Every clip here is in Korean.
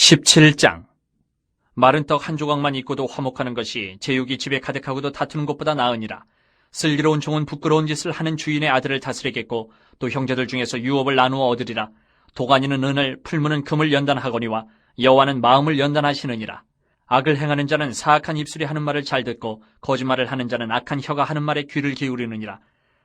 17장. 마른 떡 한 조각만 있고도 화목하는 것이 제육이 집에 가득하고도 다투는 것보다 나으니라. 슬기로운 종은 부끄러운 짓을 하는 주인의 아들을 다스리겠고 또 형제들 중에서 유업을 나누어 얻으리라. 도가니는 은을, 풀무는 금을 연단하거니와 여호와는 마음을 연단하시느니라. 악을 행하는 자는 사악한 입술이 하는 말을 잘 듣고 거짓말을 하는 자는 악한 혀가 하는 말에 귀를 기울이느니라.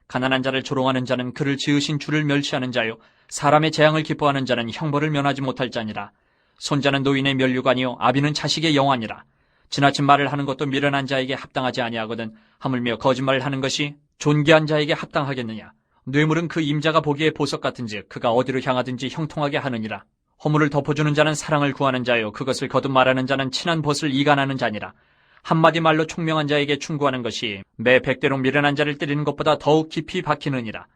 가난한 자를 조롱하는 자는 그를 지으신 주를 멸시하는 자요, 사람의 재앙을 기뻐하는 자는 형벌을 면하지 못할 자니라. 손자는 노인의 면류관이요 아비는 자식의 영화니라. 지나친 말을 하는 것도 미련한 자에게 합당하지 아니하거든 하물며 거짓말을 하는 것이 존귀한 자에게 합당하겠느냐. 뇌물은 그 임자가 보기에 보석 같은즉 그가 어디로 향하든지 형통하게 하느니라. 허물을 덮어주는 자는 사랑을 구하는 자요 그것을 거듭 말하는 자는 친한 벗을 이간하는 자니라. 한마디 말로 총명한 자에게 충고하는 것이 매 100대로 미련한 자를 때리는 것보다 더욱 깊이 박히느니라.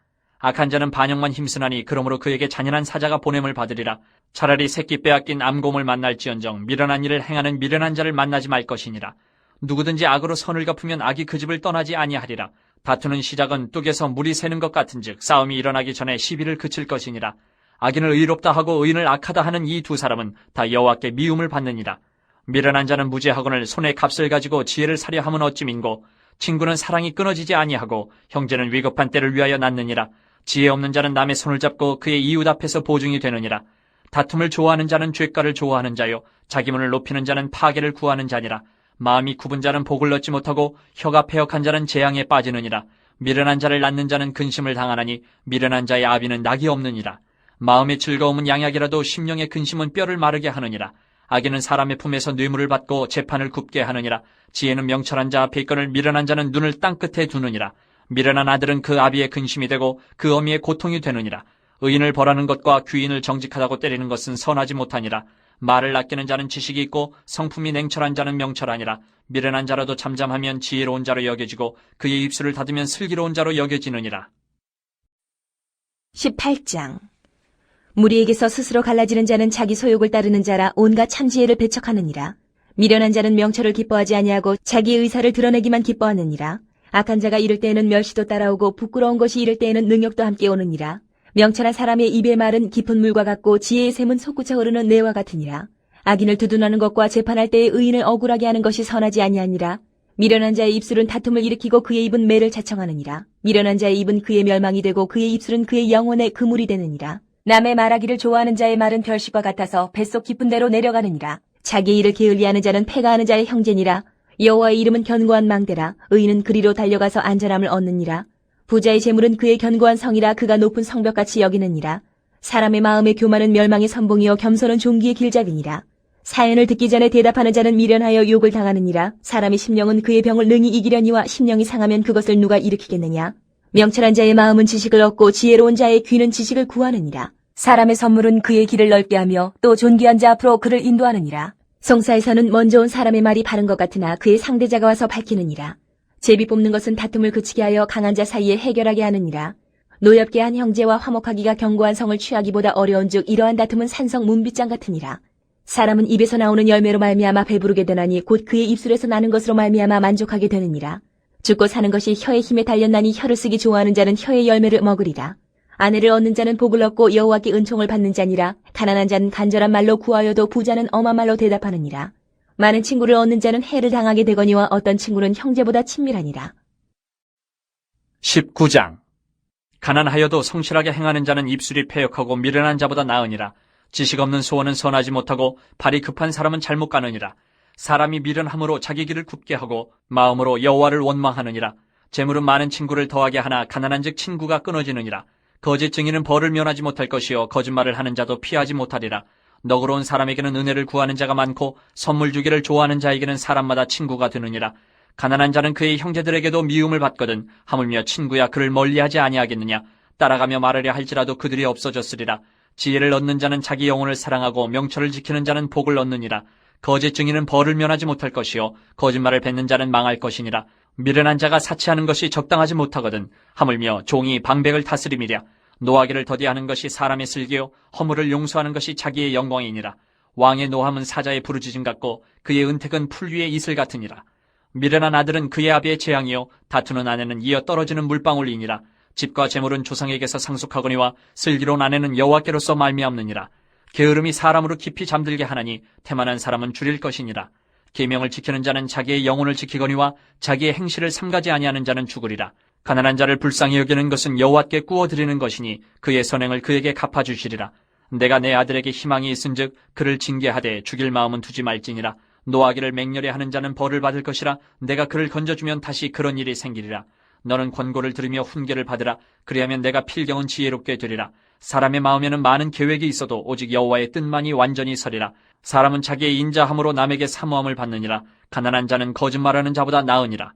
악한 자는 반역만 힘쓰나니 그러므로 그에게 잔인한 사자가 보냄을 받으리라. 차라리 새끼 빼앗긴 암곰을 만날지언정 미련한 일을 행하는 미련한 자를 만나지 말 것이니라. 누구든지 악으로 선을 갚으면 악이 그 집을 떠나지 아니하리라. 다투는 시작은 뚝에서 물이 새는 것 같은즉 싸움이 일어나기 전에 시비를 그칠 것이니라. 악인을 의롭다 하고 의인을 악하다 하는 이 두 사람은 다 여호와께 미움을 받느니라. 미련한 자는 무죄하거늘 손에 값을 가지고 지혜를 사려 함은 어찌 민고 친구는 사랑이 끊어지지 아니하고 형제는 위급한 때를 위하여 낳느니라. 지혜 없는 자는 남의 손을 잡고 그의 이웃 앞에서 보증이 되느니라. 다툼을 좋아하는 자는 죄가를 좋아하는 자요 자기문을 높이는 자는 파괴를 구하는 자니라. 마음이 굽은 자는 복을 얻지 못하고 혀가 패역한 자는 재앙에 빠지느니라. 미련한 자를 낳는 자는 근심을 당하나니 미련한 자의 아비는 낙이 없느니라. 마음의 즐거움은 양약이라도 심령의 근심은 뼈를 마르게 하느니라. 악인은 사람의 품에서 뇌물을 받고 재판을 굽게 하느니라. 지혜는 명철한 자 앞에 있거늘 미련한 자는 눈을 땅끝에 두느니라. 미련한 아들은 그 아비의 근심이 되고 그 어미의 고통이 되느니라. 의인을 벌하는 것과 귀인을 정직하다고 때리는 것은 선하지 못하니라. 말을 아끼는 자는 지식이 있고 성품이 냉철한 자는 명철하니라. 미련한 자라도 잠잠하면 지혜로운 자로 여겨지고 그의 입술을 닫으면 슬기로운 자로 여겨지느니라. 18장. 무리에게서 스스로 갈라지는 자는 자기 소욕을 따르는 자라 온갖 참지혜를 배척하느니라. 미련한 자는 명철을 기뻐하지 아니하고 자기 의사를 드러내기만 기뻐하느니라. 악한 자가 이를 때에는 멸시도 따라오고 부끄러운 것이 이를 때에는 능욕도 함께 오느니라. 명철한 사람의 입의 말은 깊은 물과 같고 지혜의 샘은 솟구쳐 흐르는 내와 같으니라. 악인을 두둔하는 것과 재판할 때에 의인을 억울하게 하는 것이 선하지 아니하니라. 미련한 자의 입술은 다툼을 일으키고 그의 입은 매를 자청하느니라. 미련한 자의 입은 그의 멸망이 되고 그의 입술은 그의 영혼의 그물이 되느니라. 남의 말하기를 좋아하는 자의 말은 별식과 같아서 뱃속 깊은 데로 내려가느니라. 자기 일을 게을리하는 자는 패가하는 자의 형제니라. 여호와의 이름은 견고한 망대라. 의인은 그리로 달려가서 안전함을 얻느니라. 부자의 재물은 그의 견고한 성이라 그가 높은 성벽같이 여기느니라. 사람의 마음의 교만은 멸망의 선봉이요 겸손은 종기의 길잡이니라. 사연을 듣기 전에 대답하는 자는 미련하여 욕을 당하느니라. 사람의 심령은 그의 병을 능히 이기려니와 심령이 상하면 그것을 누가 일으키겠느냐. 명철한 자의 마음은 지식을 얻고 지혜로운 자의 귀는 지식을 구하느니라. 사람의 선물은 그의 길을 넓게 하며 또 존귀한 자 앞으로 그를 인도하느니라. 송사에서는 먼저 온 사람의 말이 바른 것 같으나 그의 상대자가 와서 밝히느니라. 제비 뽑는 것은 다툼을 그치게 하여 강한 자 사이에 해결하게 하느니라. 노엽게 한 형제와 화목하기가 견고한 성을 취하기보다 어려운즉 이러한 다툼은 산성 문빗장 같으니라. 사람은 입에서 나오는 열매로 말미암아 배부르게 되나니 곧 그의 입술에서 나는 것으로 말미암아 만족하게 되느니라. 죽고 사는 것이 혀의 힘에 달렸나니 혀를 쓰기 좋아하는 자는 혀의 열매를 먹으리라. 아내를 얻는 자는 복을 얻고 여호와께 은총을 받는 자니라. 가난한 자는 간절한 말로 구하여도 부자는 엄한 말로 대답하느니라. 많은 친구를 얻는 자는 해를 당하게 되거니와 어떤 친구는 형제보다 친밀하니라. 19장. 가난하여도 성실하게 행하는 자는 입술이 패역하고 미련한 자보다 나으니라. 지식 없는 소원은 선하지 못하고 발이 급한 사람은 잘못 가느니라. 사람이 미련함으로 자기 길을 굽게 하고 마음으로 여호와를 원망하느니라. 재물은 많은 친구를 더하게 하나 가난한즉 친구가 끊어지느니라. 거짓 증인은 벌을 면하지 못할 것이요 거짓말을 하는 자도 피하지 못하리라. 너그러운 사람에게는 은혜를 구하는 자가 많고 선물 주기를 좋아하는 자에게는 사람마다 친구가 되느니라. 가난한 자는 그의 형제들에게도 미움을 받거든 하물며 친구야 그를 멀리하지 아니하겠느냐. 따라가며 말하려 할지라도 그들이 없어졌으리라. 지혜를 얻는 자는 자기 영혼을 사랑하고 명철을 지키는 자는 복을 얻느니라. 거짓 증인은 벌을 면하지 못할 것이요 거짓말을 뱉는 자는 망할 것이니라. 미련한 자가 사치하는 것이 적당하지 못하거든 하물며 종이 방백을 다스림이랴. 노하기를 더디하는 것이 사람의 슬기요 허물을 용서하는 것이 자기의 영광이니라. 왕의 노함은 사자의 부르짖음 같고 그의 은택은 풀 위의 이슬 같으니라. 미련한 아들은 그의 아비의 재앙이요 다투는 아내는 이어 떨어지는 물방울이니라. 집과 재물은 조상에게서 상속하거니와 슬기로운 아내는 여호와께로서 말미암느니라. 게으름이 사람으로 깊이 잠들게 하나니 태만한 사람은 줄일 것이니라. 계명을 지키는 자는 자기의 영혼을 지키거니와 자기의 행실을 삼가지 아니하는 자는 죽으리라. 가난한 자를 불쌍히 여기는 것은 여호와께 꾸어드리는 것이니 그의 선행을 그에게 갚아주시리라. 내가 내 아들에게 희망이 있은즉 그를 징계하되 죽일 마음은 두지 말지니라. 노하기를 맹렬히 하는 자는 벌을 받을 것이라. 내가 그를 건져주면 다시 그런 일이 생기리라. 너는 권고를 들으며 훈계를 받으라. 그리하면 내가 필경은 지혜롭게 되리라. 사람의 마음에는 많은 계획이 있어도 오직 여호와의 뜻만이 완전히 서리라. 사람은 자기의 인자함으로 남에게 사모함을 받느니라. 가난한 자는 거짓말하는 자보다 나으니라.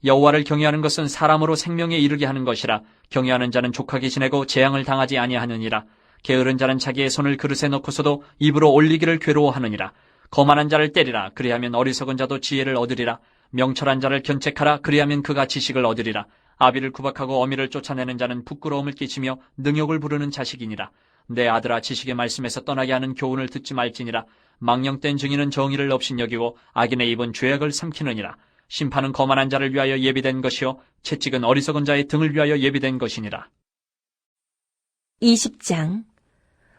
여호와를 경외하는 것은 사람으로 생명에 이르게 하는 것이라. 경외하는 자는 족하게 지내고 재앙을 당하지 아니하느니라. 게으른 자는 자기의 손을 그릇에 넣고서도 입으로 올리기를 괴로워하느니라. 거만한 자를 때리라. 그리하면 어리석은 자도 지혜를 얻으리라. 명철한 자를 견책하라. 그리하면 그가 지식을 얻으리라. 아비를 구박하고 어미를 쫓아내는 자는 부끄러움을 끼치며 능욕을 부르는 자식이니라. 내 아들아, 지식의 말씀에서 떠나게 하는 교훈을 듣지 말지니라. 망령된 증인은 정의를 업신여기고 악인의 입은 죄악을 삼키느니라. 심판은 거만한 자를 위하여 예비된 것이요 채찍은 어리석은 자의 등을 위하여 예비된 것이니라. 20장.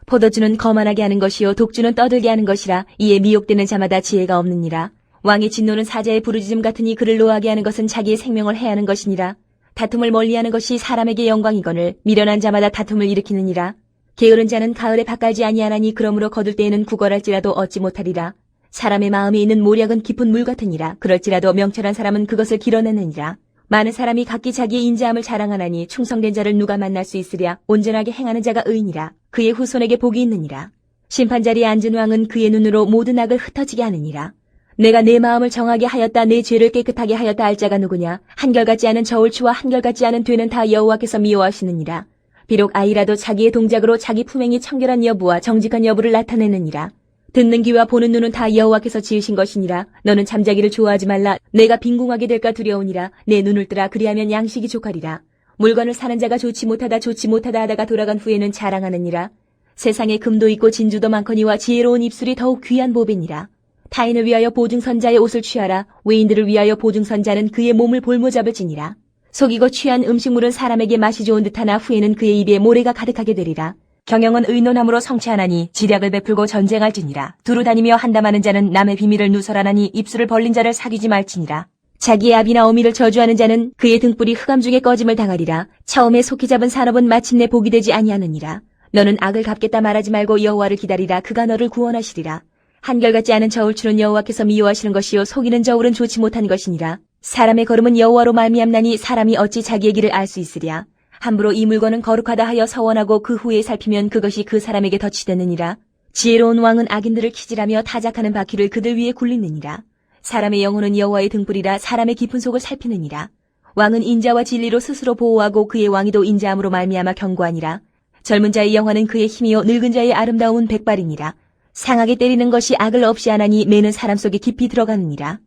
포도주는 거만하게 하는 것이요 독주는 떠들게 하는 것이라. 이에 미혹되는 자마다 지혜가 없느니라. 왕의 진노는 사자의 부르짖음 같으니 그를 노하게 하는 것은 자기의 생명을 해하는 것이니라. 다툼을 멀리하는 것이 사람에게 영광이거늘 미련한 자마다 다툼을 일으키느니라. 게으른 자는 가을에 밭갈지 아니하나니 그러므로 거둘 때에는 구걸할지라도 얻지 못하리라. 사람의 마음에 있는 모략은 깊은 물 같으니라. 그럴지라도 명철한 사람은 그것을 길어내느니라. 많은 사람이 각기 자기의 인자함을 자랑하나니 충성된 자를 누가 만날 수 있으랴. 온전하게 행하는 자가 의인이라. 그의 후손에게 복이 있느니라. 심판자리에 앉은 왕은 그의 눈으로 모든 악을 흩어지게 하느니라. 내가 내 마음을 정하게 하였다. 내 죄를 깨끗하게 하였다 할 자가 누구냐. 한결같지 않은 저울추와 한결같지 않은 되는 다 여호와께서 미워하시느니라. 비록 아이라도 자기의 동작으로 자기 품행이 청결한 여부와 정직한 여부를 나타내느니라. 듣는 귀와 보는 눈은 다 여호와께서 지으신 것이니라. 너는 잠자기를 좋아하지 말라. 내가 빈궁하게 될까 두려우니라. 내 눈을 뜨라. 그리하면 양식이 족하리라. 물건을 사는 자가 좋지 못하다 하다가 돌아간 후에는 자랑하느니라. 세상에 금도 있고 진주도 많거니와 지혜로운 입술이 더욱 귀한 보배니라. 타인을 위하여 보증선자의 옷을 취하라. 외인들을 위하여 보증선자는 그의 몸을 볼모잡을지니라. 속이고 취한 음식물은 사람에게 맛이 좋은 듯하나 후에는 그의 입에 모래가 가득하게 되리라. 경영은 의논함으로 성취하나니 지략을 베풀고 전쟁할지니라. 두루 다니며 한담하는 자는 남의 비밀을 누설하나니 입술을 벌린 자를 사귀지 말지니라. 자기의 아비나 어미를 저주하는 자는 그의 등불이 흑암 중에 꺼짐을 당하리라. 처음에 속히 잡은 산업은 마침내 복이 되지 아니하느니라. 너는 악을 갚겠다 말하지 말고 여호와를 기다리라. 그가 너를 구원하시리라. 한결같지 않은 저울추는 여호와께서 미워하시는 것이요 속이는 저울은 좋지 못한 것이니라. 사람의 걸음은 여호와로 말미암나니 사람이 어찌 자기의 길을 알 수 있으랴. 함부로 이 물건은 거룩하다 하여 서원하고 그 후에 살피면 그것이 그 사람에게 덫이되느니라. 지혜로운 왕은 악인들을 키질하며 타작하는 바퀴를 그들 위에 굴리느니라. 사람의 영혼은 여호와의 등불이라. 사람의 깊은 속을 살피느니라. 왕은 인자와 진리로 스스로 보호하고 그의 왕위도 인자함으로 말미암아 견고하니라. 젊은 자의 영화는 그의 힘이요 늙은 자의 아름다움은 백발이니라. 상하게 때리는 것이 악을 없이 하나니 매는 사람 속에 깊이 들어가느니라.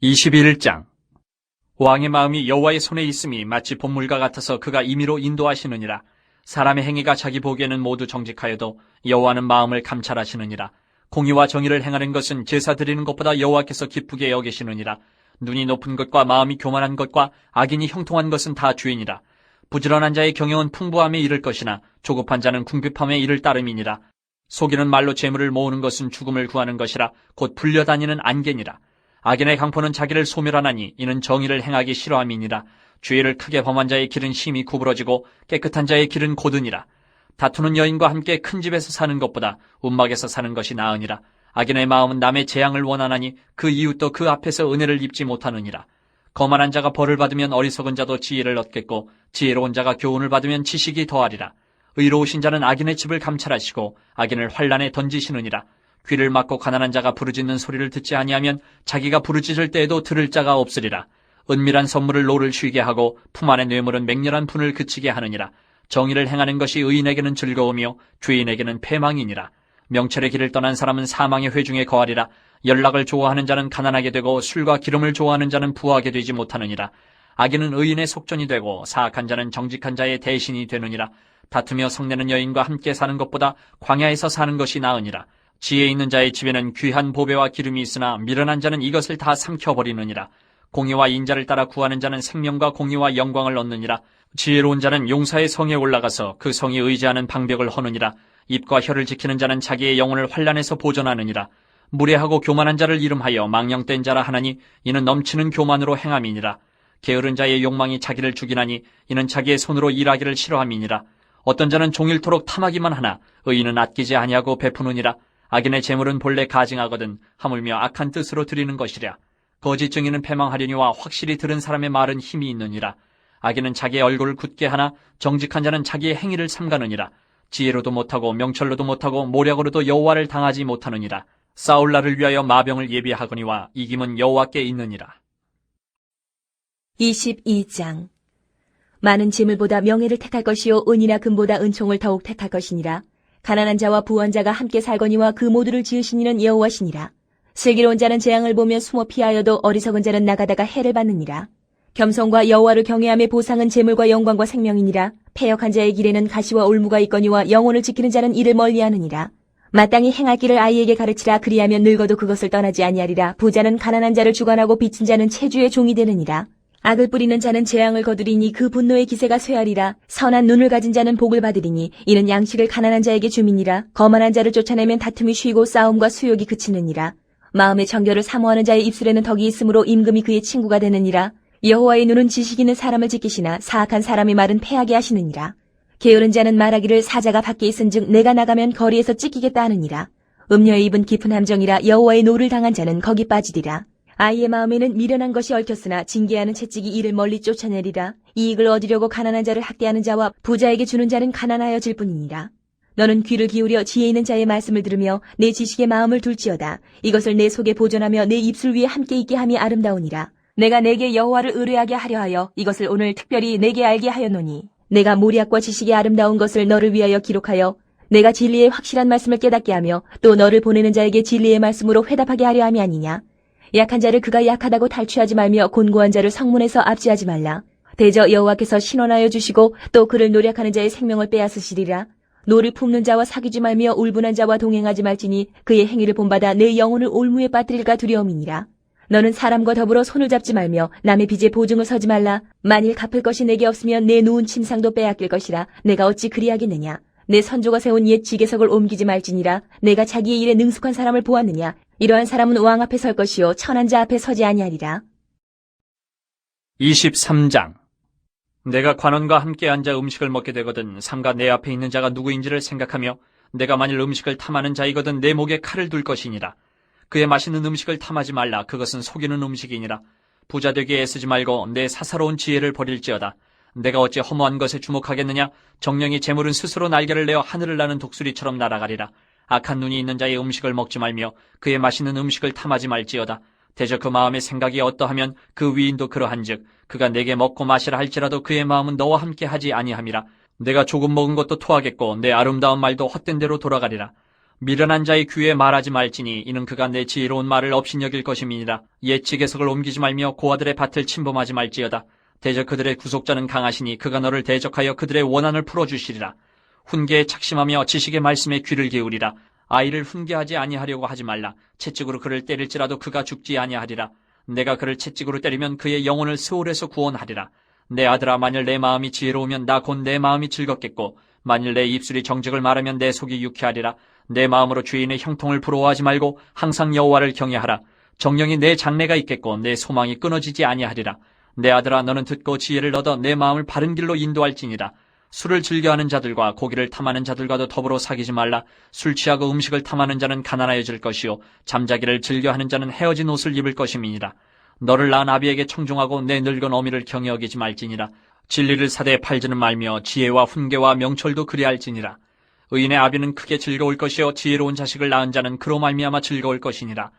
21장. 왕의 마음이 여호와의 손에 있음이 마치 봄물과 같아서 그가 임의로 인도하시느니라. 사람의 행위가 자기 보기에는 모두 정직하여도 여호와는 마음을 감찰하시느니라. 공의와 정의를 행하는 것은 제사 드리는 것보다 여호와께서 기쁘게 여기시느니라. 눈이 높은 것과 마음이 교만한 것과 악인이 형통한 것은 다 죄이니라. 부지런한 자의 경영은 풍부함에 이를 것이나 조급한 자는 궁핍함에 이를 따름이니라. 속이는 말로 재물을 모으는 것은 죽음을 구하는 것이라. 곧 불려다니는 안개니라. 악인의 강포는 자기를 소멸하나니 이는 정의를 행하기 싫어함이니라. 죄를 크게 범한 자의 길은 심히 구부러지고 깨끗한 자의 길은 고드니라. 다투는 여인과 함께 큰 집에서 사는 것보다 움막에서 사는 것이 나으니라. 악인의 마음은 남의 재앙을 원하나니 그 이웃도 그 앞에서 은혜를 입지 못하느니라. 거만한 자가 벌을 받으면 어리석은 자도 지혜를 얻겠고 지혜로운 자가 교훈을 받으면 지식이 더하리라. 의로우신 자는 악인의 집을 감찰하시고 악인을 환란에 던지시느니라. 귀를 막고 가난한 자가 부르짖는 소리를 듣지 아니하면 자기가 부르짖을 때에도 들을 자가 없으리라. 은밀한 선물을 노를 쉬게 하고 품 안의 뇌물은 맹렬한 분을 그치게 하느니라. 정의를 행하는 것이 의인에게는 즐거우며 죄인에게는 패망이니라. 명철의 길을 떠난 사람은 사망의 회중에 거하리라. 연락을 좋아하는 자는 가난하게 되고 술과 기름을 좋아하는 자는 부하게 되지 못하느니라. 악인은 의인의 속전이 되고 사악한 자는 정직한 자의 대신이 되느니라. 다투며 성내는 여인과 함께 사는 것보다 광야에서 사는 것이 나으니라. 지혜 있는 자의 집에는 귀한 보배와 기름이 있으나 미련한 자는 이것을 다 삼켜버리느니라. 공의와 인자를 따라 구하는 자는 생명과 공의와 영광을 얻느니라. 지혜로운 자는 용사의 성에 올라가서 그 성이 의지하는 방벽을 허느니라. 입과 혀를 지키는 자는 자기의 영혼을 환난에서 보존하느니라. 무례하고 교만한 자를 이름하여 망령된 자라 하나니 이는 넘치는 교만으로 행함이니라. 게으른 자의 욕망이 자기를 죽이나니 이는 자기의 손으로 일하기를 싫어함이니라. 어떤 자는 종일토록 탐하기만 하나 의인은 아끼지 아니하고 베푸느니라. 악인의 재물은 본래 가증하거든 하물며 악한 뜻으로 드리는 것이랴. 거짓 증인은 패망하려니와 확실히 들은 사람의 말은 힘이 있느니라. 악인은 자기의 얼굴을 굳게 하나 정직한 자는 자기의 행위를 삼가느니라. 지혜로도 못하고 명철로도 못하고 모략으로도 여호와를 당하지 못하느니라. 싸울 날을 위하여 마병을 예비하거니와 이김은 여호와께 있느니라. 22장. 많은 재물보다 명예를 택할 것이요 은이나 금보다 은총을 더욱 택할 것이니라. 가난한 자와 부한 자가 함께 살거니와 그 모두를 지으신 이는 여호와시니라. 슬기로운 자는 재앙을 보며 숨어 피하여도 어리석은 자는 나가다가 해를 받느니라. 겸손과 여호와를 경외함의 보상은 재물과 영광과 생명이니라. 패역한 자의 길에는 가시와 올무가 있거니와 영혼을 지키는 자는 이를 멀리하느니라. 마땅히 행할 길을 아이에게 가르치라. 그리하면 늙어도 그것을 떠나지 아니하리라. 부자는 가난한 자를 주관하고 빚진 자는 체주의 종이 되느니라. 악을 뿌리는 자는 재앙을 거두리니 그 분노의 기세가 쇠하리라. 선한 눈을 가진 자는 복을 받으리니 이는 양식을 가난한 자에게 줌이니라. 거만한 자를 쫓아내면 다툼이 쉬고 싸움과 수욕이 그치느니라. 마음의 정결을 사모하는 자의 입술에는 덕이 있으므로 임금이 그의 친구가 되느니라. 여호와의 눈은 지식 있는 사람을 지키시나 사악한 사람의 말은 패하게 하시느니라. 게으른 자는 말하기를 사자가 밖에 있은즉 내가 나가면 거리에서 찢기겠다 하느니라. 음녀의 입은 깊은 함정이라. 여호와의 노를 당한 자는 거기 빠지리라. 아이의 마음에는 미련한 것이 얽혔으나 징계하는 채찍이 이를 멀리 쫓아내리라. 이익을 얻으려고 가난한 자를 학대하는 자와 부자에게 주는 자는 가난하여질 뿐이니라. 너는 귀를 기울여 지혜 있는 자의 말씀을 들으며 내 지식의 마음을 둘지어다. 이것을 내 속에 보존하며 내 입술 위에 함께 있게 함이 아름다우니라. 내가 내게 여호와를 의뢰하게 하려 하여 이것을 오늘 특별히 내게 알게 하였노니 내가 모략과 지식의 아름다운 것을 너를 위하여 기록하여 내가 진리의 확실한 말씀을 깨닫게 하며 또 너를 보내는 자에게 진리의 말씀으로 회답하게 하려 함이 아니냐. 약한 자를 그가 약하다고 탈취하지 말며 곤고한 자를 성문에서 압제하지 말라. 대저 여호와께서 신원하여 주시고 또 그를 노력하는 자의 생명을 빼앗으시리라. 노를 품는 자와 사귀지 말며 울분한 자와 동행하지 말지니 그의 행위를 본받아 내 영혼을 올무에 빠뜨릴까 두려움이니라. 너는 사람과 더불어 손을 잡지 말며 남의 빚에 보증을 서지 말라. 만일 갚을 것이 내게 없으면 내 누운 침상도 빼앗길 것이라. 내가 어찌 그리하겠느냐. 내 선조가 세운 옛 지계석을 옮기지 말지니라. 내가 자기의 일에 능숙한 사람을 보았느냐. 이러한 사람은 왕 앞에 설 것이요 천한 자 앞에 서지 아니하리라. 23장. 내가 관원과 함께 앉아 음식을 먹게 되거든 삼가 내 앞에 있는 자가 누구인지를 생각하며 내가 만일 음식을 탐하는 자이거든 내 목에 칼을 둘 것이니라. 그의 맛있는 음식을 탐하지 말라. 그것은 속이는 음식이니라. 부자 되기에 애쓰지 말고 내 사사로운 지혜를 버릴지어다. 내가 어찌 허무한 것에 주목하겠느냐. 정령이 재물은 스스로 날개를 내어 하늘을 나는 독수리처럼 날아가리라. 악한 눈이 있는 자의 음식을 먹지 말며 그의 맛있는 음식을 탐하지 말지어다. 대저 그 마음의 생각이 어떠하면 그 위인도 그러한즉 그가 내게 먹고 마시라 할지라도 그의 마음은 너와 함께 하지 아니함이라. 내가 조금 먹은 것도 토하겠고 내 아름다운 말도 헛된 대로 돌아가리라. 미련한 자의 귀에 말하지 말지니 이는 그가 내 지혜로운 말을 업신여길 것임이니라. 옛 지계석을 옮기지 말며 고아들의 밭을 침범하지 말지어다. 대저 그들의 구속자는 강하시니 그가 너를 대적하여 그들의 원한을 풀어주시리라. 훈계에 착심하며 지식의 말씀에 귀를 기울이라. 아이를 훈계하지 아니하려고 하지 말라. 채찍으로 그를 때릴지라도 그가 죽지 아니하리라. 내가 그를 채찍으로 때리면 그의 영혼을 스올에서 구원하리라. 내 아들아, 만일 내 마음이 지혜로우면 나 곧 내 마음이 즐겁겠고 만일 내 입술이 정직을 말하면 내 속이 유쾌하리라. 내 마음으로 주인의 형통을 부러워하지 말고 항상 여호와를 경외하라. 정령이 내 장래가 있겠고 내 소망이 끊어지지 아니하리라. 내 아들아, 너는 듣고 지혜를 얻어 내 마음을 바른 길로 인도할지니라. 술을 즐겨하는 자들과 고기를 탐하는 자들과도 더불어 사귀지 말라. 술 취하고 음식을 탐하는 자는 가난하여질 것이요 잠자기를 즐겨하는 자는 헤어진 옷을 입을 것임이니라. 너를 낳은 아비에게 청종하고 내 늙은 어미를 경히 여기지 말지니라. 진리를 사대에 팔지는 말며 지혜와 훈계와 명철도 그리할지니라. 의인의 아비는 크게 즐거울 것이요 지혜로운 자식을 낳은 자는 그로 말미암아 즐거울 것이니라.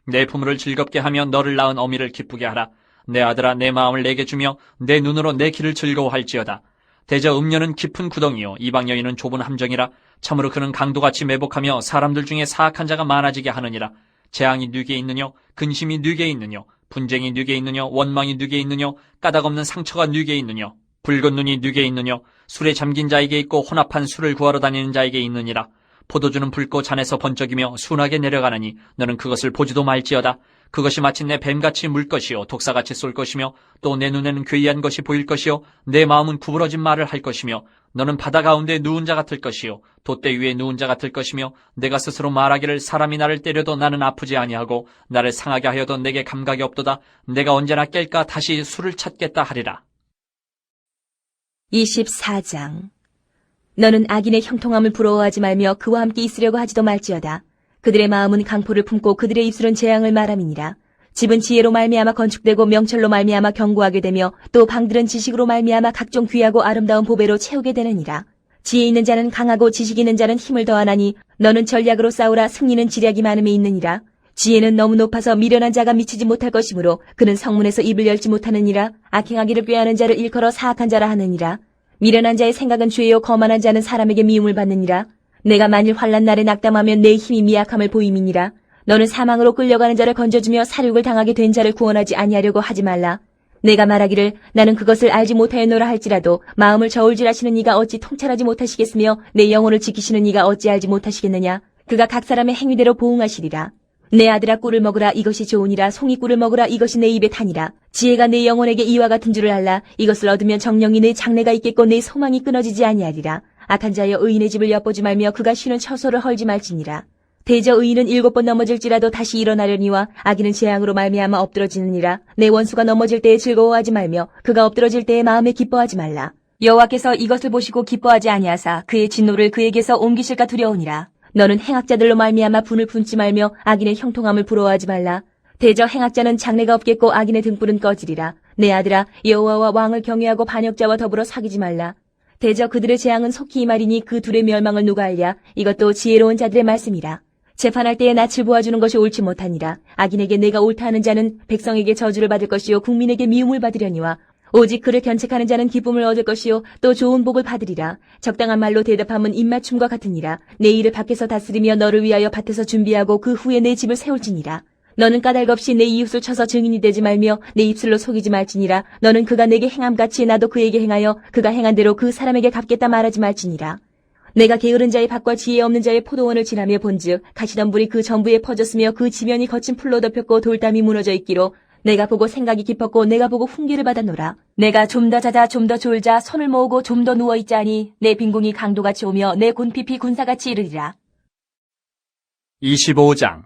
내 부모를 즐겁게 하며 너를 낳은 어미를 기쁘게 하라. 내 아들아, 내 마음을 내게 주며 내 눈으로 내 길을 즐거워할지어다. 대저 음녀는 깊은 구덩이요 이방 여인은 좁은 함정이라. 참으로 그는 강도같이 매복하며 사람들 중에 사악한 자가 많아지게 하느니라. 재앙이 뉘게 있느뇨 근심이 뉘게 있느뇨 분쟁이 뉘게 있느뇨 원망이 뉘게 있느뇨 까닭없는 상처가 뉘게 있느뇨 붉은 눈이 뉘게 있느뇨 술에 잠긴 자에게 있고 혼합한 술을 구하러 다니는 자에게 있느니라. 포도주는 붉고 잔에서 번쩍이며 순하게 내려가느니 너는 그것을 보지도 말지어다. 그것이 마침내 뱀같이 물 것이요 독사같이 쏠 것이며 또 내 눈에는 괴이한 것이 보일 것이요 내 마음은 구부러진 말을 할 것이며 너는 바다 가운데 누운 자 같을 것이요 돛대 위에 누운 자 같을 것이며 내가 스스로 말하기를 사람이 나를 때려도 나는 아프지 아니하고 나를 상하게 하여도 내게 감각이 없도다. 내가 언제나 깰까 다시 술을 찾겠다 하리라. 24장. 너는 악인의 형통함을 부러워하지 말며 그와 함께 있으려고 하지도 말지어다. 그들의 마음은 강포를 품고 그들의 입술은 재앙을 말함이니라. 집은 지혜로 말미암아 건축되고 명철로 말미암아 견고하게 되며 또 방들은 지식으로 말미암아 각종 귀하고 아름다운 보배로 채우게 되느니라. 지혜 있는 자는 강하고 지식 있는 자는 힘을 더하나니 너는 전략으로 싸우라. 승리는 지략이 많음에 있느니라. 지혜는 너무 높아서 미련한 자가 미치지 못할 것이므로 그는 성문에서 입을 열지 못하느니라. 악행하기를 꾀하는 자를 일컬어 사악한 자라 하느니라. 미련한 자의 생각은 죄요 거만한 자는 사람에게 미움을 받느니라. 내가 만일 환난 날에 낙담하면 내 힘이 미약함을 보임이니라. 너는 사망으로 끌려가는 자를 건져주며 사륙을 당하게 된 자를 구원하지 아니하려고 하지 말라. 내가 말하기를 나는 그것을 알지 못하였노라 할지라도 마음을 저울질하시는 이가 어찌 통찰하지 못하시겠으며 내 영혼을 지키시는 이가 어찌 알지 못하시겠느냐. 그가 각 사람의 행위대로 보응하시리라. 내 아들아 꿀을 먹으라. 이것이 좋으니라. 송이 꿀을 먹으라. 이것이 내 입에 타니라. 지혜가 내 영혼에게 이와 같은 줄을 알라. 이것을 얻으면 정령이 내 장래가 있겠고 내 소망이 끊어지지 아니하리라. 악한 자여 의인의 집을 엿보지 말며 그가 쉬는 처소를 헐지 말지니라. 대저 의인은 7번 넘어질지라도 다시 일어나려니와 악인은 재앙으로 말미암아 엎드러지느니라. 내 원수가 넘어질 때에 즐거워하지 말며 그가 엎드러질 때에 마음에 기뻐하지 말라. 여호와께서 이것을 보시고 기뻐하지 아니하사 그의 진노를 그에게서 옮기실까 두려우니라. 너는 행악자들로 말미암아 분을 품지 말며 악인의 형통함을 부러워하지 말라. 대저 행악자는 장래가 없겠고 악인의 등불은 꺼지리라. 내 아들아 여호와와 왕을 경외하고 반역자와 더불어 사귀지 말라. 대저 그들의 재앙은 속히 임하리니 그 둘의 멸망을 누가 알랴. 이것도 지혜로운 자들의 말씀이라. 재판할 때에 낯을 보아주는 것이 옳지 못하니라. 악인에게 내가 옳다 하는 자는 백성에게 저주를 받을 것이요 국민에게 미움을 받으려니와 오직 그를 견책하는 자는 기쁨을 얻을 것이요 또 좋은 복을 받으리라. 적당한 말로 대답함은 입맞춤과 같으니라. 내 일을 밖에서 다스리며 너를 위하여 밭에서 준비하고 그 후에 내 집을 세울지니라. 너는 까닭 없이 내 이웃을 쳐서 증인이 되지 말며 내 입술로 속이지 말지니라. 너는 그가 내게 행함같이 나도 그에게 행하여 그가 행한 대로 그 사람에게 갚겠다 말하지 말지니라. 내가 게으른 자의 밭과 지혜 없는 자의 포도원을 지나며 본즉 가시덤불이 그 전부에 퍼졌으며 그 지면이 거친 풀로 덮였고 돌담이 무너져 있기로 내가 보고 생각이 깊었고 내가 보고 훈계를 받았노라. 내가 좀 더 자자 좀 더 졸자 손을 모으고 좀 더 누워있자니 내 빈궁이 강도같이 오며 내 곤핍이 군사같이 이르리라. 25장.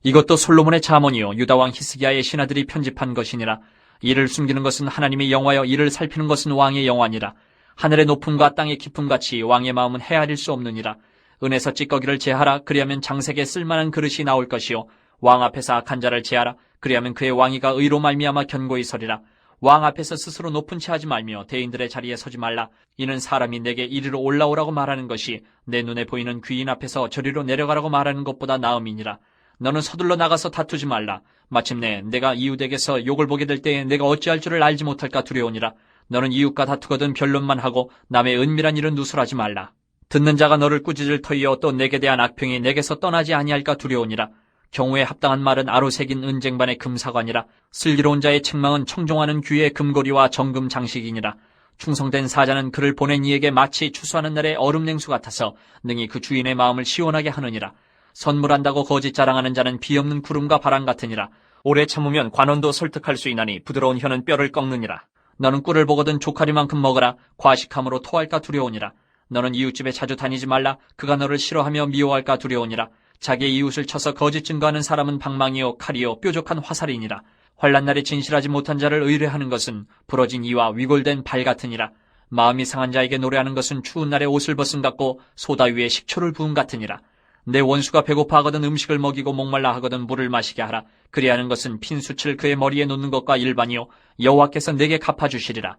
이것도 솔로몬의 잠언이요 유다왕 히스기야의 신하들이 편집한 것이니라. 이를 숨기는 것은 하나님의 영화여 이를 살피는 것은 왕의 영화니라. 하늘의 높음과 땅의 깊음같이 왕의 마음은 헤아릴 수 없느니라. 은에서 찌꺼기를 제하라. 그리하면 장색에 쓸만한 그릇이 나올 것이요 왕 앞에서 악한 자를 제하라. 그리하면 그의 왕위가 의로 말미암아 견고히 서리라. 왕 앞에서 스스로 높은 채 하지 말며 대인들의 자리에 서지 말라. 이는 사람이 내게 이리로 올라오라고 말하는 것이 내 눈에 보이는 귀인 앞에서 저리로 내려가라고 말하는 것보다 나음이니라. 너는 서둘러 나가서 다투지 말라. 마침내 내가 이웃에게서 욕을 보게 될 때에 내가 어찌할 줄을 알지 못할까 두려우니라. 너는 이웃과 다투거든 변론만 하고 남의 은밀한 일은 누설하지 말라. 듣는 자가 너를 꾸짖을 터이어 또 내게 대한 악평이 내게서 떠나지 아니할까 두려우니라. 경우에 합당한 말은 아로 새긴 은쟁반의 금사관이라. 슬기로운 자의 책망은 청종하는 귀의 금고리와 정금 장식이니라. 충성된 사자는 그를 보낸 이에게 마치 추수하는 날의 얼음 냉수 같아서 능히 그 주인의 마음을 시원하게 하느니라. 선물한다고 거짓 자랑하는 자는 비 없는 구름과 바람 같으니라. 오래 참으면 관원도 설득할 수 있나니 부드러운 혀는 뼈를 꺾느니라. 너는 꿀을 보거든 조카리만큼 먹으라. 과식함으로 토할까 두려우니라. 너는 이웃집에 자주 다니지 말라. 그가 너를 싫어하며 미워할까 두려우니라. 자기의 이웃을 쳐서 거짓 증거하는 사람은 방망이요 칼이요 뾰족한 화살이니라. 환난 날에 진실하지 못한 자를 의뢰하는 것은 부러진 이와 위골된 발 같으니라. 마음이 상한 자에게 노래하는 것은 추운 날에 옷을 벗음 같고 소다 위에 식초를 부음 같으니라. 내 원수가 배고파 하거든 음식을 먹이고 목말라 하거든 물을 마시게 하라. 그리하는 것은 핀수치를 그의 머리에 놓는 것과 일반이요 여호와께서 내게 갚아주시리라.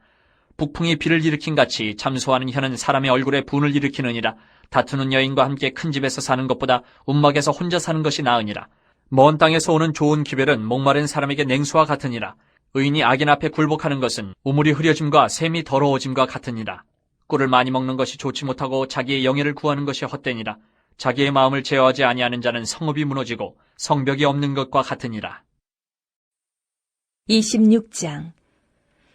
북풍이 비를 일으킨 같이 잠소하는 혀는 사람의 얼굴에 분을 일으키느니라. 다투는 여인과 함께 큰 집에서 사는 것보다 움막에서 혼자 사는 것이 나으니라. 먼 땅에서 오는 좋은 기별은 목마른 사람에게 냉수와 같으니라. 의인이 악인 앞에 굴복하는 것은 우물이 흐려짐과 샘이 더러워짐과 같으니라. 꿀을 많이 먹는 것이 좋지 못하고 자기의 영예를 구하는 것이 헛되니라. 자기의 마음을 제어하지 아니하는 자는 성읍이 무너지고 성벽이 없는 것과 같으니라. 26장.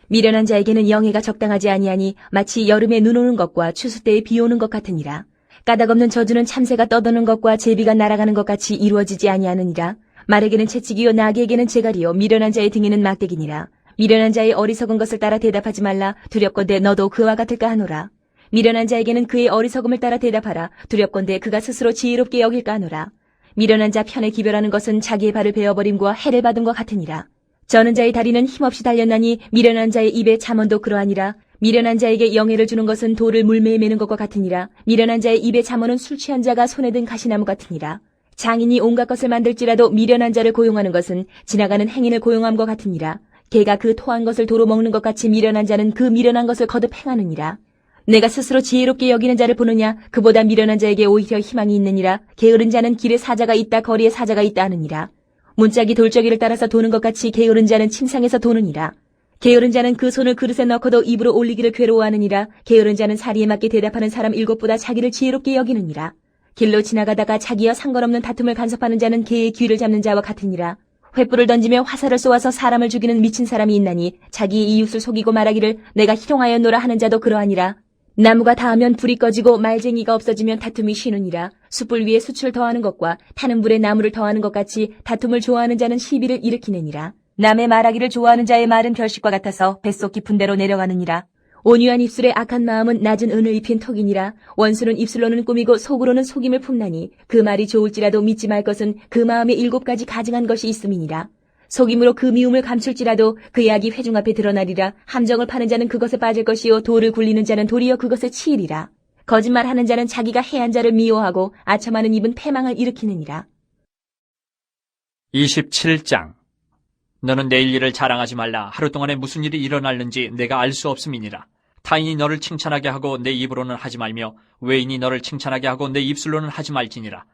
미련한 자에게는 영예가 적당하지 아니하니 마치 여름에 눈 오는 것과 추수 때에 비 오는 것 같으니라. 까닭없는 저주는 참새가 떠도는 것과 제비가 날아가는 것 같이 이루어지지 아니하느니라. 말에게는 채찍이요 나귀에게는 재갈이요 미련한 자의 등에는 막대기니라. 미련한 자의 어리석은 것을 따라 대답하지 말라. 두렵건대 너도 그와 같을까 하노라. 미련한 자에게는 그의 어리석음을 따라 대답하라. 두렵건대 그가 스스로 지혜롭게 여길까 하노라. 미련한 자 편에 기별하는 것은 자기의 발을 베어버림과 해를 받은 것 같으니라. 저는 자의 다리는 힘없이 달렸나니 미련한 자의 입에 잠언도 그러하니라. 미련한 자에게 영예를 주는 것은 돌을 물매에 매는 것과 같으니라. 미련한 자의 입에 잠언은 술 취한 자가 손에 든 가시나무 같으니라. 장인이 온갖 것을 만들지라도 미련한 자를 고용하는 것은 지나가는 행인을 고용함과 같으니라. 개가 그 토한 것을 도로 먹는 것 같이 미련한 자는 그 미련한 것을 거듭 행하느니라. 내가 스스로 지혜롭게 여기는 자를 보느냐? 그보다 미련한 자에게 오히려 희망이 있느니라. 게으른 자는 길에 사자가 있다 거리에 사자가 있다 하느니라. 문짝이 돌저기를 따라서 도는 것 같이 게으른 자는 침상에서 도느니라. 게으른 자는 그 손을 그릇에 넣고도 입으로 올리기를 괴로워하느니라. 게으른 자는 사리에 맞게 대답하는 사람 7보다 자기를 지혜롭게 여기느니라. 길로 지나가다가 자기와 상관없는 다툼을 간섭하는 자는 개의 귀를 잡는 자와 같으니라. 횃불을 던지며 화살을 쏘아서 사람을 죽이는 미친 사람이 있나니 자기의 이웃을 속이고 말하기를 내가 희롱하였노라 하는 자도 그러하니라. 나무가 닿으면 불이 꺼지고 말쟁이가 없어지면 다툼이 쉬느니라. 숯불 위에 숯을 더하는 것과 타는 불에 나무를 더하는 것 같이 다툼을 좋아하는 자는 시비를 일으키느니라. 남의 말하기를 좋아하는 자의 말은 별식과 같아서 뱃속 깊은 데로 내려가느니라. 온유한 입술에 악한 마음은 낮은 은을 입힌 턱이니라. 원수는 입술로는 꾸미고 속으로는 속임을 품나니 그 말이 좋을지라도 믿지 말 것은 그 마음에 7가지 가증한 것이 있음이니라. 속임으로 그 미움을 감출지라도 그의 악이 회중 앞에 드러나리라. 함정을 파는 자는 그것에 빠질 것이요 돌을 굴리는 자는 도리어 그것에 치이리라. 거짓말하는 자는 자기가 해한 자를 미워하고 아첨하는 입은 패망을 일으키느니라. 27장. 너는 내일 일을 자랑하지 말라. 하루 동안에 무슨 일이 일어날는지 내가 알 수 없음이니라. 타인이 너를 칭찬하게 하고 내 입으로는 하지 말며 외인이 너를 칭찬하게 하고 내 입술로는 하지 말지니라.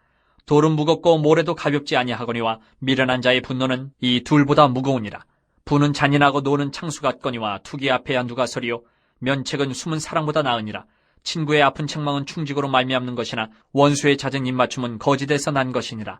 돌은 무겁고 모래도 가볍지 아니하거니와 미련한 자의 분노는 이 둘보다 무거우니라. 부는 잔인하고 노는 창수 같거니와 투기 앞에야 누가 서리요. 면책은 숨은 사랑보다 나으니라. 친구의 아픈 책망은 충직으로 말미암는 것이나 원수의 잦은 입맞춤은 거짓에서 난 것이니라.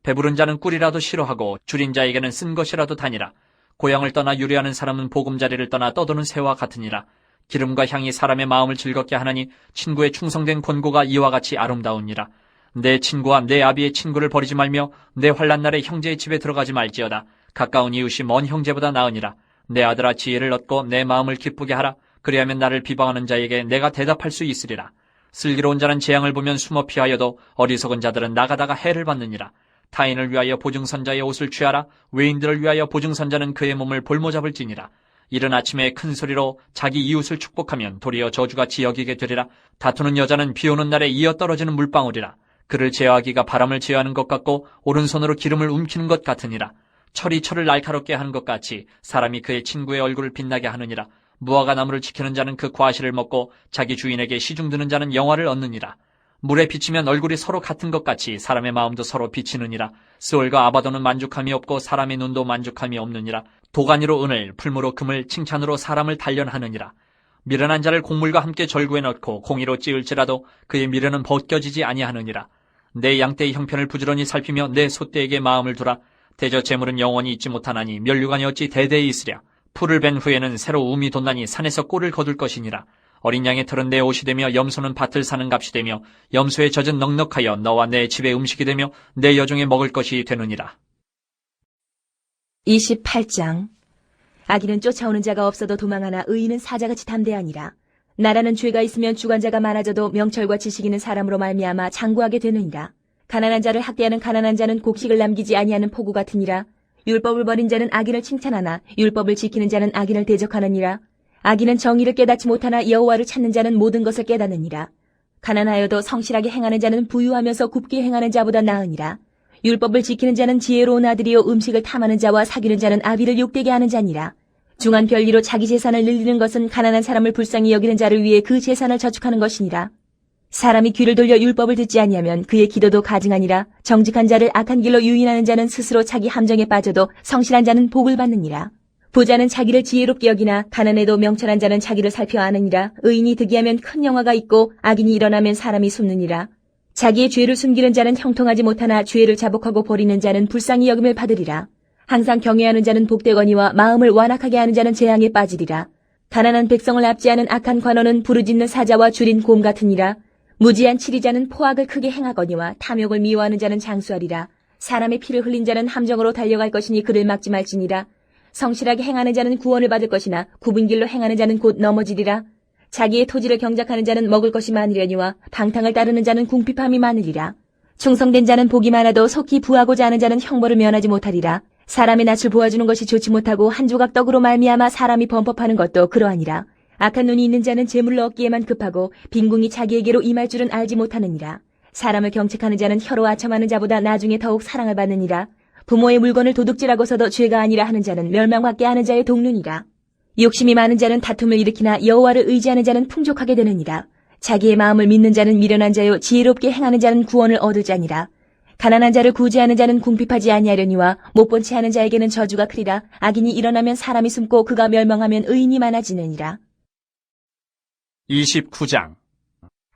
배부른 자는 꿀이라도 싫어하고 줄인 자에게는 쓴 것이라도 다니라. 고향을 떠나 유래하는 사람은 보금자리를 떠나 떠도는 새와 같으니라. 기름과 향이 사람의 마음을 즐겁게 하나니 친구의 충성된 권고가 이와 같이 아름다우니라. 내 친구와 내 아비의 친구를 버리지 말며 내 환난 날에 형제의 집에 들어가지 말지어다. 가까운 이웃이 먼 형제보다 나으니라. 내 아들아 지혜를 얻고 내 마음을 기쁘게 하라. 그리하면 나를 비방하는 자에게 내가 대답할 수 있으리라. 슬기로운 자는 재앙을 보면 숨어 피하여도 어리석은 자들은 나가다가 해를 받느니라. 타인을 위하여 보증선자의 옷을 취하라. 외인들을 위하여 보증선자는 그의 몸을 볼모잡을지니라. 이른 아침에 큰 소리로 자기 이웃을 축복하면 도리어 저주같이 여기게 되리라. 다투는 여자는 비 오는 날에 이어 떨어지는 물방울이라. 그를 제어하기가 바람을 제어하는 것 같고 오른손으로 기름을 움키는 것 같으니라. 철이 철을 날카롭게 하는 것 같이 사람이 그의 친구의 얼굴을 빛나게 하느니라. 무화과 나무를 지키는 자는 그 과실을 먹고 자기 주인에게 시중드는 자는 영화를 얻느니라. 물에 비치면 얼굴이 서로 같은 것 같이 사람의 마음도 서로 비치느니라. 스올과 아바도는 만족함이 없고 사람의 눈도 만족함이 없느니라. 도가니로 은을, 풀무로 금을, 칭찬으로 사람을 단련하느니라. 미련한 자를 곡물과 함께 절구에 넣고 공의로 찌을지라도 그의 미련은 벗겨지지 아니하느니라. 내 양떼의 형편을 부지런히 살피며 내 소떼에게 마음을 두라. 대저 재물은 영원히 있지 못하나니 면류관이 어찌 대대에 있으랴. 풀을 벤 후에는 새로 움이 돋나니 산에서 꼴을 거둘 것이니라. 어린 양의 털은 내 옷이 되며 염소는 밭을 사는 값이 되며 염소의 젖은 넉넉하여 너와 내 집의 음식이 되며 내 여종의 먹을 것이 되느니라. 28장. 악인은 쫓아오는 자가 없어도 도망하나 의인은 사자같이 담대하니라. 나라는 죄가 있으면 주관자가 많아져도 명철과 지식 있는 사람으로 말미암아 장구하게 되느니라. 가난한 자를 학대하는 가난한 자는 곡식을 남기지 아니하는 포구 같으니라. 율법을 버린 자는 악인을 칭찬하나 율법을 지키는 자는 악인을 대적하느니라. 악인은 정의를 깨닫지 못하나 여호와를 찾는 자는 모든 것을 깨닫느니라. 가난하여도 성실하게 행하는 자는 부유하면서 굽게 행하는 자보다 나으니라. 율법을 지키는 자는 지혜로운 아들이요 음식을 탐하는 자와 사귀는 자는 아비를 욕되게 하는 자니라. 중한 별리로 자기 재산을 늘리는 것은 가난한 사람을 불쌍히 여기는 자를 위해 그 재산을 저축하는 것이니라. 사람이 귀를 돌려 율법을 듣지 아니하면 그의 기도도 가증하니라. 정직한 자를 악한 길로 유인하는 자는 스스로 자기 함정에 빠져도 성실한 자는 복을 받느니라. 부자는 자기를 지혜롭게 여기나 가난해도 명철한 자는 자기를 살펴 아느니라. 의인이 득이하면 큰 영화가 있고 악인이 일어나면 사람이 숨느니라. 자기의 죄를 숨기는 자는 형통하지 못하나 죄를 자복하고 버리는 자는 불쌍히 여김을 받으리라. 항상 경외하는 자는 복되거니와 마음을 완악하게 하는 자는 재앙에 빠지리라. 가난한 백성을 압제하는 악한 관원은 부르짖는 사자와 줄인 곰 같으니라. 무지한 치리자는 포악을 크게 행하거니와 탐욕을 미워하는 자는 장수하리라. 사람의 피를 흘린 자는 함정으로 달려갈 것이니 그를 막지 말지니라. 성실하게 행하는 자는 구원을 받을 것이나 굽은 길로 행하는 자는 곧 넘어지리라. 자기의 토지를 경작하는 자는 먹을 것이 많으려니와 방탕을 따르는 자는 궁핍함이 많으리라. 충성된 자는 복이 많아도 속히 부하고자 하는 자는 형벌을 면하지 못하리라. 사람의 낯을 보아주는 것이 좋지 못하고 한 조각 떡으로 말미암아 사람이 범법하는 것도 그러하니라. 악한 눈이 있는 자는 재물을 얻기에만 급하고 빈궁이 자기에게로 임할 줄은 알지 못하느니라. 사람을 경책하는 자는 혀로 아첨하는 자보다 나중에 더욱 사랑을 받느니라. 부모의 물건을 도둑질하고서도 죄가 아니라 하는 자는 멸망받게 하는 자의 동lun이라. 욕심이 많은 자는 다툼을 일으키나 여호와를 의지하는 자는 풍족하게 되느니라. 자기의 마음을 믿는 자는 미련한 자요 지혜롭게 행하는 자는 구원을 얻을 자니라. 가난한 자를 구제하는 자는 궁핍하지 아니하려니와 못본 채 하는 자에게는 저주가 크리라. 악인이 일어나면 사람이 숨고 그가 멸망하면 의인이 많아지느니라. 29장.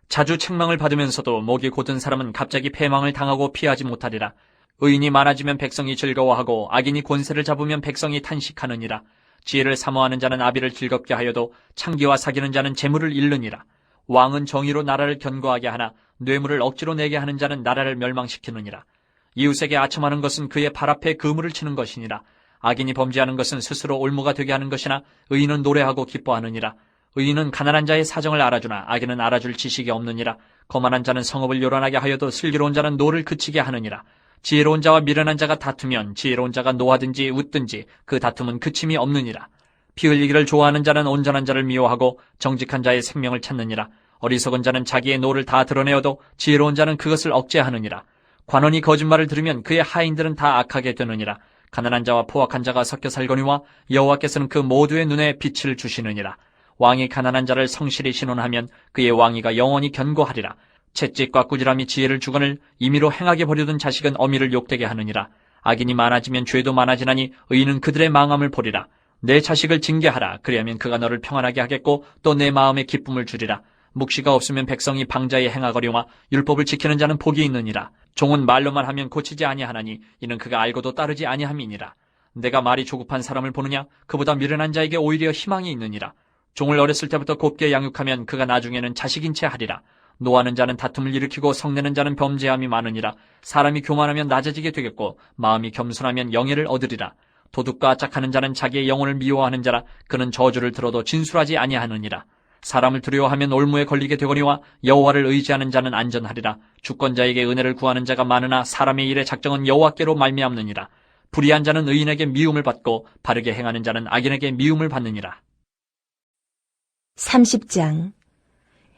자주 책망을 받으면서도 목이 곧은 사람은 갑자기 패망을 당하고 피하지 못하리라. 의인이 많아지면 백성이 즐거워하고 악인이 권세를 잡으면 백성이 탄식하느니라. 지혜를 사모하는 자는 아비를 즐겁게 하여도 창기와 사귀는 자는 재물을 잃느니라. 왕은 정의로 나라를 견고하게 하나 뇌물을 억지로 내게 하는 자는 나라를 멸망시키느니라. 이웃에게 아첨하는 것은 그의 발 앞에 그물을 치는 것이니라. 악인이 범죄하는 것은 스스로 올무가 되게 하는 것이나 의인은 노래하고 기뻐하느니라. 의인은 가난한 자의 사정을 알아주나 악인은 알아줄 지식이 없느니라. 거만한 자는 성읍을 요란하게 하여도 슬기로운 자는 노를 그치게 하느니라. 지혜로운 자와 미련한 자가 다투면 지혜로운 자가 노하든지 웃든지 그 다툼은 그침이 없느니라. 피 흘리기를 좋아하는 자는 온전한 자를 미워하고 정직한 자의 생명을 찾느니라. 어리석은 자는 자기의 노를 다 드러내어도 지혜로운 자는 그것을 억제하느니라. 관원이 거짓말을 들으면 그의 하인들은 다 악하게 되느니라. 가난한 자와 포악한 자가 섞여 살거니와 여호와께서는 그 모두의 눈에 빛을 주시느니라. 왕이 가난한 자를 성실히 신원하면 그의 왕위가 영원히 견고하리라. 채찍과 꾸지람이 지혜를 주거늘 임의로 행하게 버려둔 자식은 어미를 욕되게 하느니라. 악인이 많아지면 죄도 많아지나니 의인은 그들의 망함을 보리라. 내 자식을 징계하라. 그리하면 그가 너를 평안하게 하겠고 또 내 마음에 기쁨을 주리라. 묵시가 없으면 백성이 방자에 행하거려와 율법을 지키는 자는 복이 있느니라. 종은 말로만 하면 고치지 아니하나니 이는 그가 알고도 따르지 아니함이니라. 내가 말이 조급한 사람을 보느냐? 그보다 미련한 자에게 오히려 희망이 있느니라. 종을 어렸을 때부터 곱게 양육하면 그가 나중에는 자식인 채 하리라. 노하는 자는 다툼을 일으키고 성내는 자는 범죄함이 많으니라. 사람이 교만하면 낮아지게 되겠고 마음이 겸손하면 영예를 얻으리라. 도둑과 짝하는 자는 자기의 영혼을 미워하는 자라. 그는 저주를 들어도 진술하지 아니하느니라. 사람을 두려워하면 올무에 걸리게 되거니와 여호와를 의지하는 자는 안전하리라. 주권자에게 은혜를 구하는 자가 많으나 사람의 일의 작정은 여호와께로 말미암느니라. 불의한 자는 의인에게 미움을 받고 바르게 행하는 자는 악인에게 미움을 받느니라. 30장.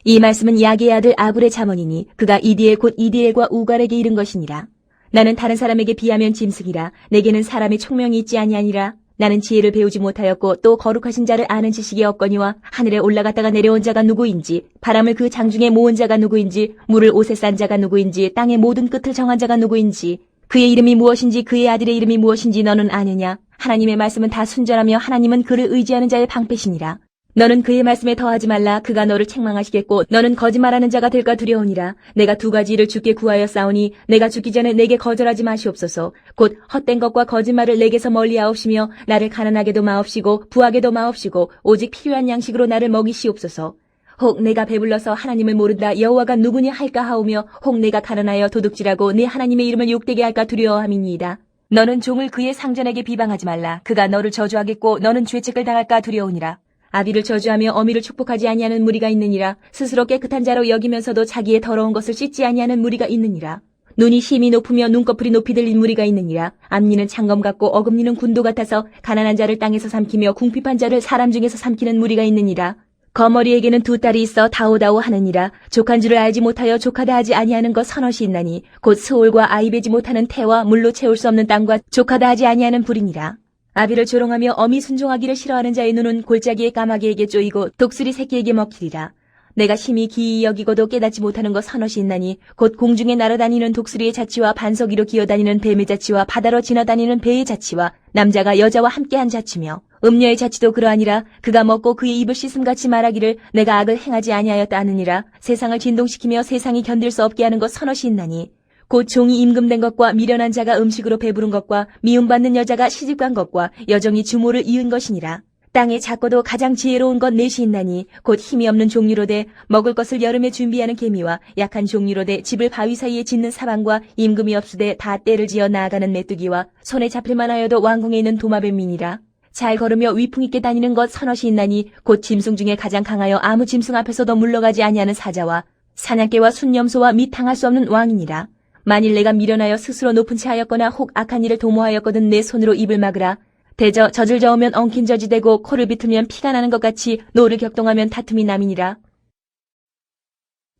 이 말씀은 야게의 아들 아불의 잠언이니 그가 이디엘 곧 이디엘과 우갈에게 이른 것이니라. 나는 다른 사람에게 비하면 짐승이라. 내게는 사람의 총명이 있지 아니하니라. 나는 지혜를 배우지 못하였고 또 거룩하신 자를 아는 지식이 없거니와 하늘에 올라갔다가 내려온 자가 누구인지 바람을 그 장중에 모은 자가 누구인지 물을 옷에 싼 자가 누구인지 땅의 모든 끝을 정한 자가 누구인지 그의 이름이 무엇인지 그의 아들의 이름이 무엇인지 너는 아느냐? 하나님의 말씀은 다 순전하며 하나님은 그를 의지하는 자의 방패시니라. 너는 그의 말씀에 더하지 말라. 그가 너를 책망하시겠고 너는 거짓말하는 자가 될까 두려우니라. 내가 두 가지 일을 주께 구하여 싸우니 내가 죽기 전에 내게 거절하지 마시옵소서. 곧 헛된 것과 거짓말을 내게서 멀리하옵시며 나를 가난하게도 마옵시고 부하게도 마옵시고 오직 필요한 양식으로 나를 먹이시옵소서. 혹 내가 배불러서 하나님을 모른다 여호와가 누구냐 할까 하오며 혹 내가 가난하여 도둑질하고 네 하나님의 이름을 욕되게 할까 두려워함이니이다. 너는 종을 그의 상전에게 비방하지 말라. 그가 너를 저주하겠고 너는 죄책을 당할까 두려우니라. 아비를 저주하며 어미를 축복하지 아니하는 무리가 있느니라. 스스로 깨끗한 자로 여기면서도 자기의 더러운 것을 씻지 아니하는 무리가 있느니라. 눈이 힘이 높으며 눈꺼풀이 높이 들린 무리가 있느니라. 앞니는 창검 같고 어금니는 군도 같아서 가난한 자를 땅에서 삼키며 궁핍한 자를 사람 중에서 삼키는 무리가 있느니라. 거머리에게는 두 딸이 있어 다오다오 하느니라. 족한 줄을 알지 못하여 족하다 하지 아니하는 것 서너이 있나니 곧 스올과 아이 베지 못하는 태와 물로 채울 수 없는 땅과 족하다 하지 아니하는 불이니라. 아비를 조롱하며 어미 순종하기를 싫어하는 자의 눈은 골짜기의 까마귀에게 쪼이고 독수리 새끼에게 먹히리라. 내가 심히 기이 여기고도 깨닫지 못하는 것 서너이 있나니 곧 공중에 날아다니는 독수리의 자치와 반석 위로 기어다니는 뱀의 자치와 바다로 지나다니는 배의 자치와 남자가 여자와 함께한 자치며 음녀의 자치도 그러하니라. 그가 먹고 그의 입을 씻음같이 말하기를 내가 악을 행하지 아니하였다 하느니라. 세상을 진동시키며 세상이 견딜 수 없게 하는 것 서너이 있나니 곧 종이 임금된 것과 미련한 자가 음식으로 배부른 것과 미움받는 여자가 시집간 것과 여정이 주모를 이은 것이니라. 땅에 작고도 가장 지혜로운 것 넷이 있나니 곧 힘이 없는 종류로 돼 먹을 것을 여름에 준비하는 개미와 약한 종류로 돼 집을 바위 사이에 짓는 사방과 임금이 없으되 다 때를 지어 나아가는 메뚜기와 손에 잡힐만 하여도 왕궁에 있는 도마뱀이니라. 잘 걸으며 위풍 있게 다니는 것 서넛이 있나니 곧 짐승 중에 가장 강하여 아무 짐승 앞에서도 물러가지 아니하는 사자와 사냥개와 순념소와 및 당할 수 없는 왕이니라. 만일 내가 미련하여 스스로 높은 채 하였거나 혹 악한 일을 도모하였거든 내 손으로 입을 막으라. 대저 젖을 저으면 엉킨 젖이 되고 코를 비틀면 피가 나는 것 같이 노를 격동하면 다툼이 남이니라.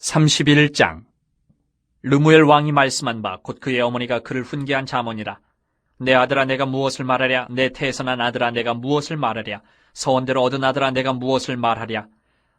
31장. 르무엘 왕이 말씀한 바 곧 그의 어머니가 그를 훈계한 자문이라. 내 아들아 내가 무엇을 말하랴? 내 태에서 난 아들아 내가 무엇을 말하랴? 서원대로 얻은 아들아 내가 무엇을 말하랴?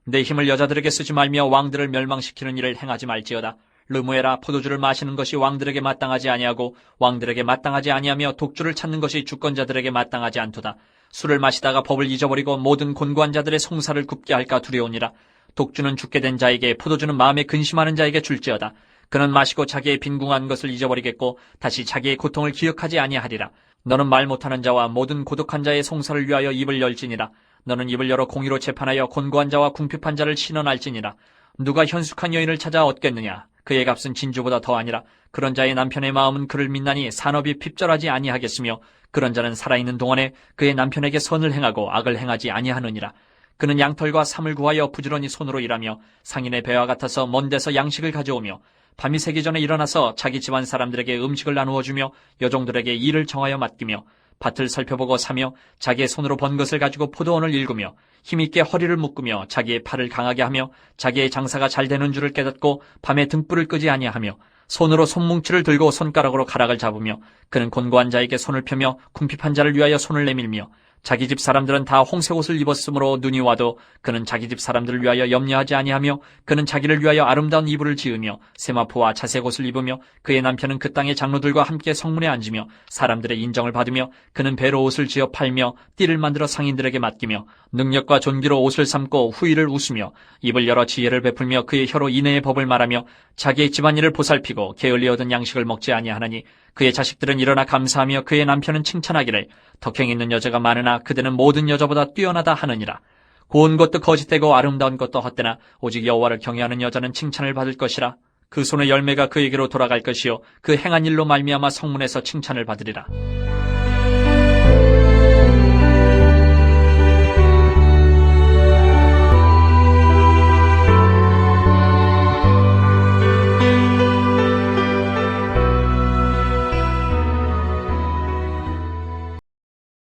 내 힘을 여자들에게 쓰지 말며 왕들을 멸망시키는 일을 행하지 말지어다. 르무엘아, 포도주를 마시는 것이 왕들에게 마땅하지 아니하고 왕들에게 마땅하지 아니하며 독주를 찾는 것이 주권자들에게 마땅하지 않도다. 술을 마시다가 법을 잊어버리고 모든 곤고한 자들의 송사를 굽게 할까 두려우니라. 독주는 죽게 된 자에게, 포도주는 마음에 근심하는 자에게 줄지어다. 그는 마시고 자기의 빈궁한 것을 잊어버리겠고 다시 자기의 고통을 기억하지 아니하리라. 너는 말 못하는 자와 모든 고독한 자의 송사를 위하여 입을 열지니라. 너는 입을 열어 공의로 재판하여 곤고한 자와 궁핍한 자를 신원할지니라. 누가 현숙한 여인을 찾아 얻겠느냐? 그의 값은 진주보다 더 아니라. 그런 자의 남편의 마음은 그를 믿나니 산업이 핍절하지 아니하겠으며 그런 자는 살아있는 동안에 그의 남편에게 선을 행하고 악을 행하지 아니하느니라. 그는 양털과 삼을 구하여 부지런히 손으로 일하며 상인의 배와 같아서 먼 데서 양식을 가져오며 밤이 새기 전에 일어나서 자기 집안 사람들에게 음식을 나누어 주며 여종들에게 일을 정하여 맡기며 밭을 살펴보고 사며 자기의 손으로 번 것을 가지고 포도원을 일구며 힘있게 허리를 묶으며 자기의 팔을 강하게 하며 자기의 장사가 잘 되는 줄을 깨닫고 밤에 등불을 끄지 아니하며 손으로 손뭉치를 들고 손가락으로 가락을 잡으며 그는 곤고한 자에게 손을 펴며 궁핍한 자를 위하여 손을 내밀며 자기 집 사람들은 다 홍색 옷을 입었으므로 눈이 와도 그는 자기 집 사람들을 위하여 염려하지 아니하며 그는 자기를 위하여 아름다운 이불을 지으며 세마포와 자색 옷을 입으며 그의 남편은 그 땅의 장로들과 함께 성문에 앉으며 사람들의 인정을 받으며 그는 배로 옷을 지어 팔며 띠를 만들어 상인들에게 맡기며 능력과 존귀로 옷을 삼고 후일을 웃으며 입을 열어 지혜를 베풀며 그의 혀로 인애의 법을 말하며 자기의 집안일을 보살피고 게을리 얻은 양식을 먹지 아니하나니 그의 자식들은 일어나 감사하며 그의 남편은 칭찬하기를 덕행 있는 여자가 많으나 그대는 모든 여자보다 뛰어나다 하느니라. 고운 것도 거짓되고 아름다운 것도 헛되나 오직 여호와를 경외하는 여자는 칭찬을 받을 것이라. 그 손의 열매가 그에게로 돌아갈 것이요 그 행한 일로 말미암아 성문에서 칭찬을 받으리라.